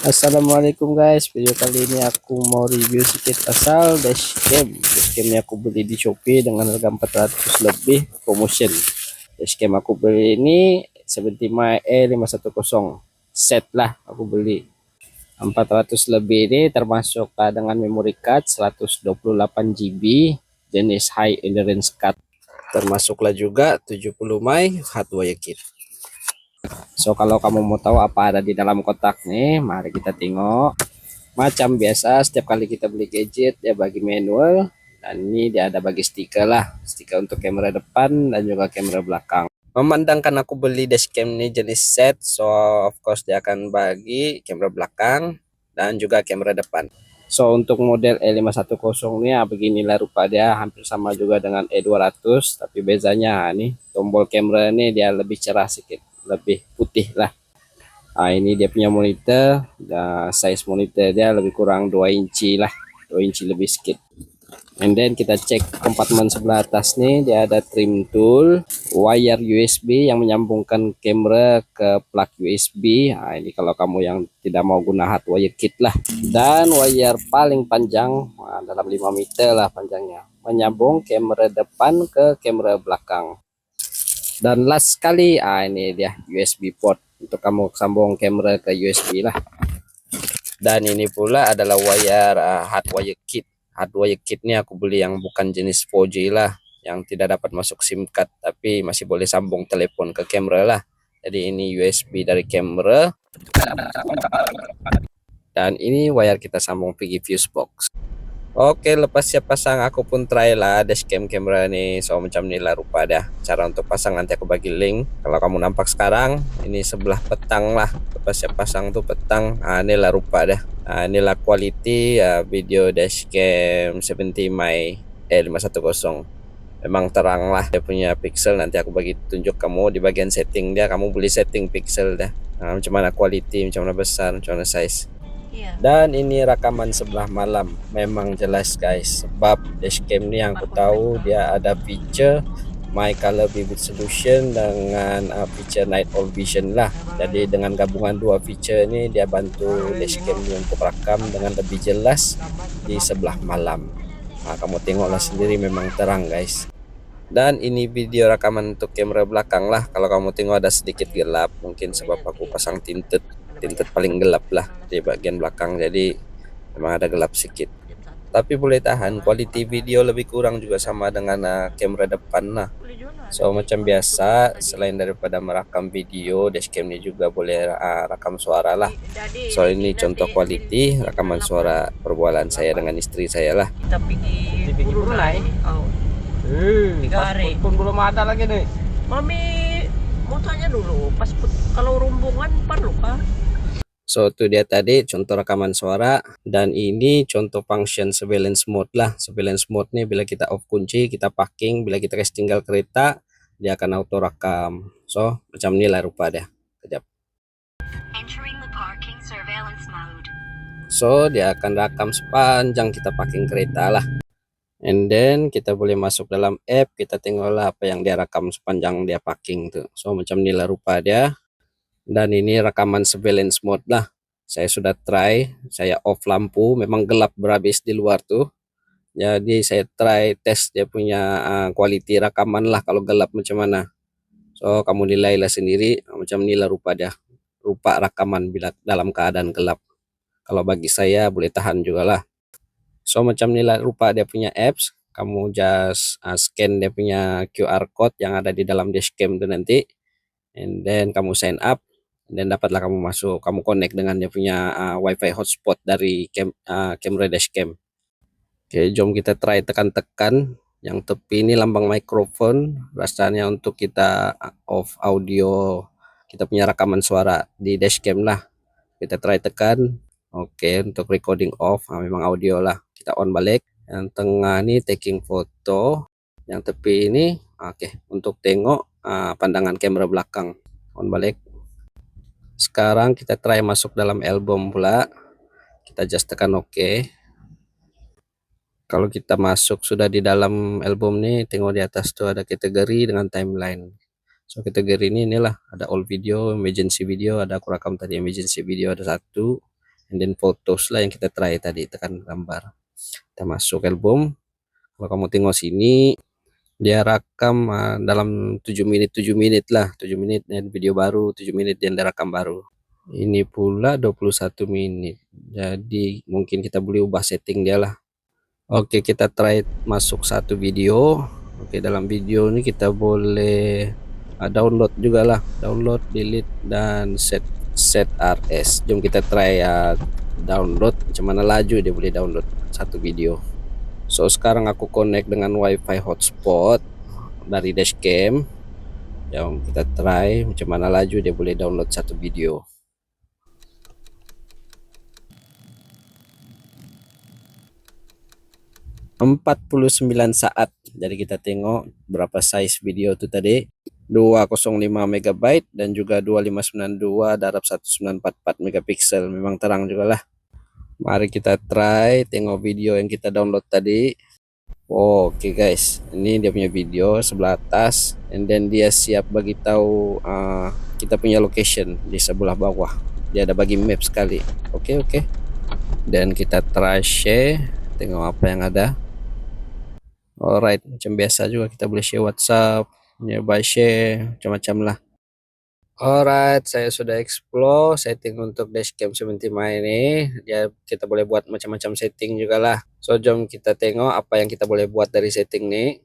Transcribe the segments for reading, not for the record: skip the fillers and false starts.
Assalamualaikum guys, video kali ini aku mau review sedikit asal dashcam. Dashcam ini aku beli di Shopee dengan harga 400 lebih promotion. Dashcam aku beli ini 75 E510 set lah aku beli. 400 lebih ini termasuk dengan memory card 128 GB jenis high endurance card. Termasuklah juga 70 my hardware kit. So kalau kamu mau tahu apa ada di dalam kotak nih, mari kita tengok. Macam biasa setiap kali kita beli gadget ya bagi manual, dan ini dia ada bagi stiker lah, stiker untuk kamera depan dan juga kamera belakang. Memandangkan aku beli dashcam ini jenis set, so of course dia akan bagi kamera belakang dan juga kamera depan. So untuk model E510 ini beginilah rupa dia, hampir sama juga dengan E200, tapi bezanya nih tombol kamera ini dia lebih cerah sedikit, lebih putih lah. Nah, ini dia punya monitor, dan size monitor dia lebih kurang 2 inci lah, 2 inci lebih sedikit. And then kita cek kompartemen sebelah atas nih, dia ada trim tool, wire USB yang menyambungkan kamera ke plug USB. Nah, ini kalau kamu yang tidak mau guna hardware kit lah. Dan wire paling panjang, dalam 5 meter lah panjangnya, menyambung kamera depan ke kamera belakang. Dan last sekali, ini dia USB port untuk kamu sambung kamera ke USB lah. Dan ini pula adalah wire hardwire kit. Hardwire kit ini aku beli yang bukan jenis 4G lah, yang tidak dapat masuk SIM card tapi masih boleh sambung telepon ke kamera lah. Jadi ini USB dari kamera, dan ini wire kita sambung pergi fuse box. Oke, lepas siap pasang aku pun try lah dashcam kamera nih. So macam inilah rupa dah. Cara untuk pasang nanti aku bagi link. Kalau kamu nampak sekarang, ini sebelah petang lah. Lepas siap pasang tuh petang. Inilah rupa dah. Inilah quality video dashcam 70 my E510. Memang terang lah dia punya pixel. Nanti aku bagi tunjuk kamu di bagian setting dia. Kamu boleh setting pixel dah. Macam mana quality, macam mana besar, macam mana size. Dan ini rakaman sebelah malam, memang jelas guys, sebab dashcam ini yang aku tahu dia ada feature My Color Vivid Solution dengan feature Night Owl Vision lah. Jadi dengan gabungan dua feature ini dia bantu dashcam ini untuk rakam dengan lebih jelas di sebelah malam. Kamu tengoklah sendiri, memang terang guys. Dan ini video rakaman untuk kamera belakang lah. Kalau kamu tengok ada sedikit gelap, mungkin sebab aku pasang tinted paling gelap lah di bagian belakang, jadi memang ada gelap sedikit. Tapi boleh tahan, quality video lebih kurang juga sama dengan kamera depan lah. So macam biasa, selain daripada merakam video, dashcam ini juga boleh rakam suara lah. So ini contoh quality rakaman suara perbualan saya dengan istri saya lah. Kita pergi Brunei. Oh. 3 hari. Pun belum ada lagi nih. Mami mau tanya dulu, paspor kalau rombongan perlu kah? So itu dia tadi contoh rekaman suara, dan ini contoh function surveillance mode lah. Surveillance mode nih bila kita off kunci, kita parking, bila kita tinggal kereta, dia akan auto rekam. So macam inilah rupa dia. Kejap. So dia akan rekam sepanjang kita parking kereta lah. And then kita boleh masuk dalam app, kita tengoklah apa yang dia rekam sepanjang dia parking tuh. So macam inilah rupa dia. Dan ini rekaman surveillance mode lah. Saya sudah try, saya off lampu, memang gelap berhabis di luar tuh. Jadi saya try tes dia punya quality rekaman lah kalau gelap macam mana. So kamu nilailah sendiri, macam inilah rupa dia. Rupa rekaman bila dalam keadaan gelap. Kalau bagi saya boleh tahan juga lah. So macam inilah rupa dia punya apps. Kamu just scan dia punya QR code yang ada di dalam dashcam itu nanti. And then kamu sign up. Dan dapatlah kamu masuk, kamu connect dengan dia punya wifi hotspot dari kamera dashcam. Oke, jom kita try tekan-tekan yang tepi ini lambang mikrofon, rasanya untuk kita off audio kita punya rekaman suara di dashcam lah. Kita try tekan. Oke, untuk recording off, memang audio lah. Kita on balik. Yang tengah ini taking foto, yang tepi ini oke untuk tengok pandangan kamera belakang. On balik. Sekarang kita try masuk dalam album pula. Kita just tekan OK. Kalau kita masuk sudah di dalam album nih, tengok di atas tuh ada kategori dengan timeline. So kategori ini inilah ada all video, emergency video, ada aku rekam tadi emergency video ada 1. and then photos lah yang kita try tadi, tekan gambar, kita masuk album. Kalau kamu tengok sini dia rakam dalam 7 menit lah, 7 menit dan video baru 7 menit dan dia rakam baru. Ini pula 21 menit, jadi mungkin kita boleh ubah setting dia lah. Oke, kita try masuk satu video. Oke, dalam video ini kita boleh download juga lah, download, delete, dan set RS. Jom kita try download, macam mana laju dia boleh download satu video. So sekarang aku connect dengan wifi hotspot dari dashcam. Jom kita try macam mana laju dia boleh download satu video. 49 saat. Jadi kita tengok berapa size video itu tadi. 205 MB dan juga 2592 darab 1944 megapiksel. Memang terang juga lah. Mari kita try tengok video yang kita download tadi. Oke guys, ini dia punya video sebelah atas, and then dia siap bagi tahu kita punya location di sebelah bawah. Dia ada bagi map sekali. Oke. Dan kita try share, tengok apa yang ada. Alright, macam biasa juga kita boleh share WhatsApp, nearby share, macam-macam lah. Alright, saya sudah explore setting untuk dashcam 70 ini. Kita boleh buat macam-macam setting juga lah. So jom kita tengok apa yang kita boleh buat dari setting nih.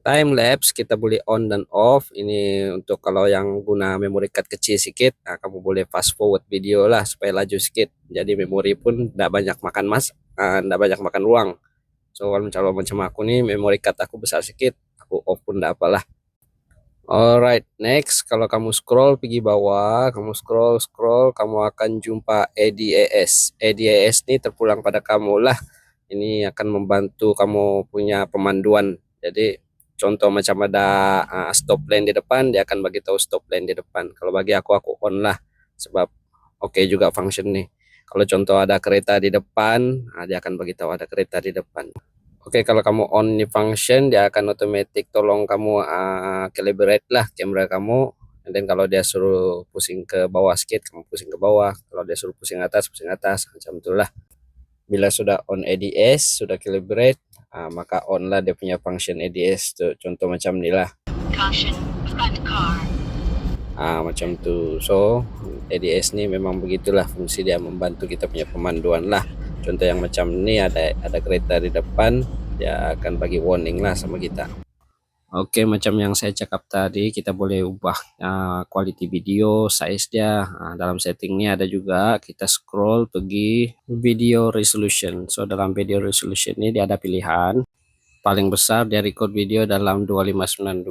Time lapse kita boleh on dan off. Ini untuk kalau yang guna memory card kecil sedikit, kamu boleh fast forward video lah supaya laju sedikit. Jadi memori pun tidak banyak makan tidak banyak makan ruang. So kalau macam aku nih, memory card aku besar sedikit, aku off pun tidak apalah. Alright, next kalau kamu scroll pergi bawah, kamu scroll, kamu akan jumpa ADAS. ADAS ini terpulang pada kamu lah. Ini akan membantu kamu punya pemanduan. Jadi contoh macam ada stop line di depan, dia akan bagi tahu stop line di depan. Kalau bagi aku on lah, sebab oke juga function nih. Kalau contoh ada kereta di depan, dia akan bagi tahu ada kereta di depan. Oke, kalau kamu on ini function, dia akan otomatis tolong kamu calibrate lah kamera kamu. Dan kalau dia suruh pusing ke bawah sedikit, kamu pusing ke bawah. Kalau dia suruh pusing atas, macam itulah. Bila sudah on ADS, sudah calibrate, maka on lah dia punya function ADS tuh. Contoh macam ni lah. Caution, front car. Macam tu. So ADS ni memang begitulah fungsi dia, membantu kita punya pemanduan lah. Contoh yang macam ni, ada kereta di depan, dia akan bagi warning lah sama kita. Oke, macam yang saya cakap tadi, kita boleh ubah quality video, size dia. Dalam setting ini ada juga, kita scroll pergi video resolution. So dalam video resolution ini dia ada pilihan. Paling besar dia record video dalam 2592,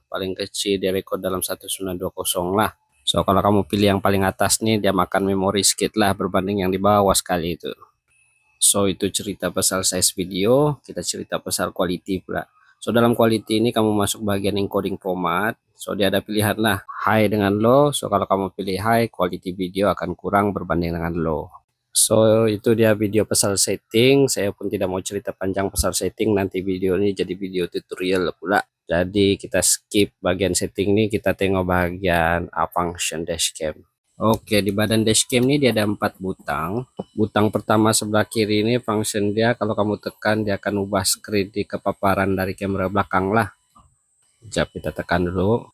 paling kecil dia record dalam 1920 lah. So kalau kamu pilih yang paling atas nih, dia makan memori sedikit lah berbanding yang di bawah sekali itu. So itu cerita pasal size video, kita cerita pasal quality pula. So dalam quality ini kamu masuk bagian encoding format. So dia ada pilihan lah, high dengan low. So kalau kamu pilih high, quality video akan kurang berbanding dengan low. So itu dia video pasal setting. Saya pun tidak mau cerita panjang pasal setting, nanti video ini jadi video tutorial pula. Jadi kita skip bagian setting ini, kita tengok bagian function dashcam. Oke, di badan dashcam ini dia ada 4 butang. Butang pertama sebelah kiri ini function dia, kalau kamu tekan dia akan ubah screen di kepaparan dari kamera belakang lah. Sekejap, kita tekan dulu.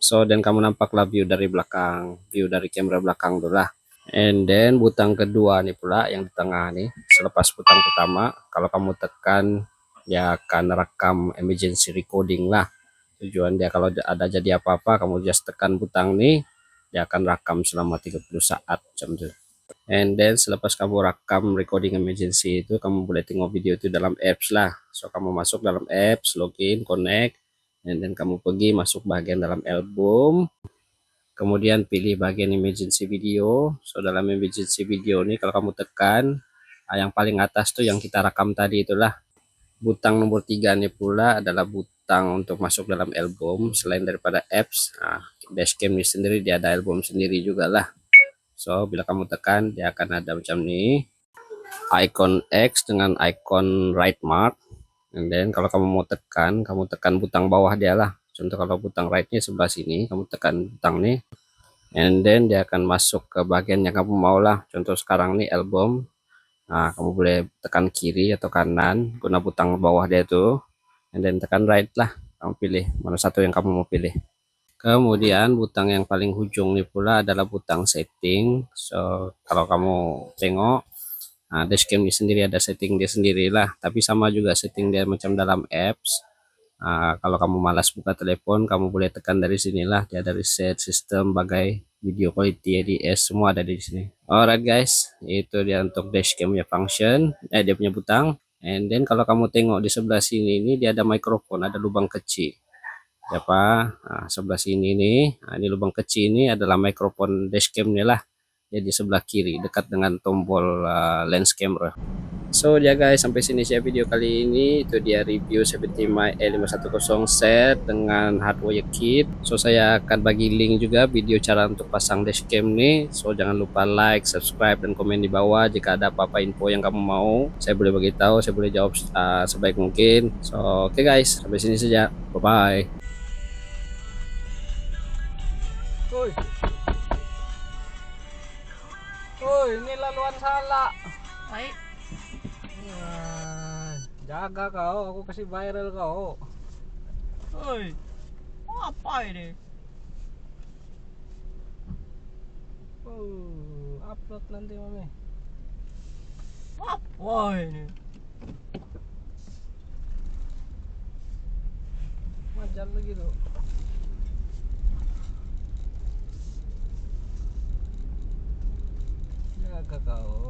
So dan kamu nampaklah view dari belakang, view dari kamera belakang dulu lah. And then butang kedua nih pula yang di tengah nih, selepas butang pertama, kalau kamu tekan dia akan rekam emergency recording lah. Tujuan dia kalau ada jadi apa-apa, kamu just tekan butang nih, dia akan rekam selama 30 saat macam itu. And then selepas kamu rekam recording emergency itu, kamu boleh tengok video itu dalam apps lah. So kamu masuk dalam apps, login, connect, and then kamu pergi masuk bagian dalam album, kemudian pilih bagian emergency video. So dalam emergency video ini kalau kamu tekan yang paling atas tuh yang kita rekam tadi itulah. Butang nomor 3 ini pula adalah butang untuk masuk dalam album. Selain daripada apps, dashcam ini sendiri dia ada album sendiri juga lah. So bila kamu tekan dia akan ada macam ini, icon X dengan icon right mark. And then kalau kamu mau tekan, kamu tekan butang bawah dia lah. Contoh kalau butang right-nya sebelah sini, kamu tekan butang nih. and then dia akan masuk ke bagian yang kamu mau lah. Contoh sekarang nih album. Nah, kamu boleh tekan kiri atau kanan guna butang bawah dia tuh, and then tekan right lah. Kamu pilih mana satu yang kamu mau pilih. Kemudian butang yang paling ujung ini pula adalah butang setting. So kalau kamu tengok, nah, dashcam ini sendiri ada setting dia sendiri lah, tapi sama juga setting dia macam dalam apps. Kalau kamu malas buka telepon, kamu boleh tekan dari sinilah. Dia ada reset sistem, bagai video quality, ADS, semua ada di sini. Alright guys, itu dia untuk dashcam punya function, dia punya butang. And then kalau kamu tengok di sebelah sini ini dia ada mikrofon, ada lubang kecil. Apa? Nah, sebelah sini nih, ini lubang kecil ini adalah mikrofon dashcam-nya lah. Dia di sebelah kiri dekat dengan tombol lens camera. So ya guys, sampai sini saya video kali ini. Itu dia review 70 E510 set dengan hardware kit. So saya akan bagi link juga video cara untuk pasang dashcam nih. So jangan lupa like, subscribe, dan komen di bawah. Jika ada apa-apa info yang kamu mau, saya boleh bagi tahu, saya boleh jawab sebaik mungkin. So oke guys, sampai sini saja. Bye bye. Woi, woi, ini laluan salah. Baik. Jaga kau, aku kasih viral kau. Oi. Apa ini? Upload nanti mami. Apa ini? Majal lagi tuh. Jaga kau.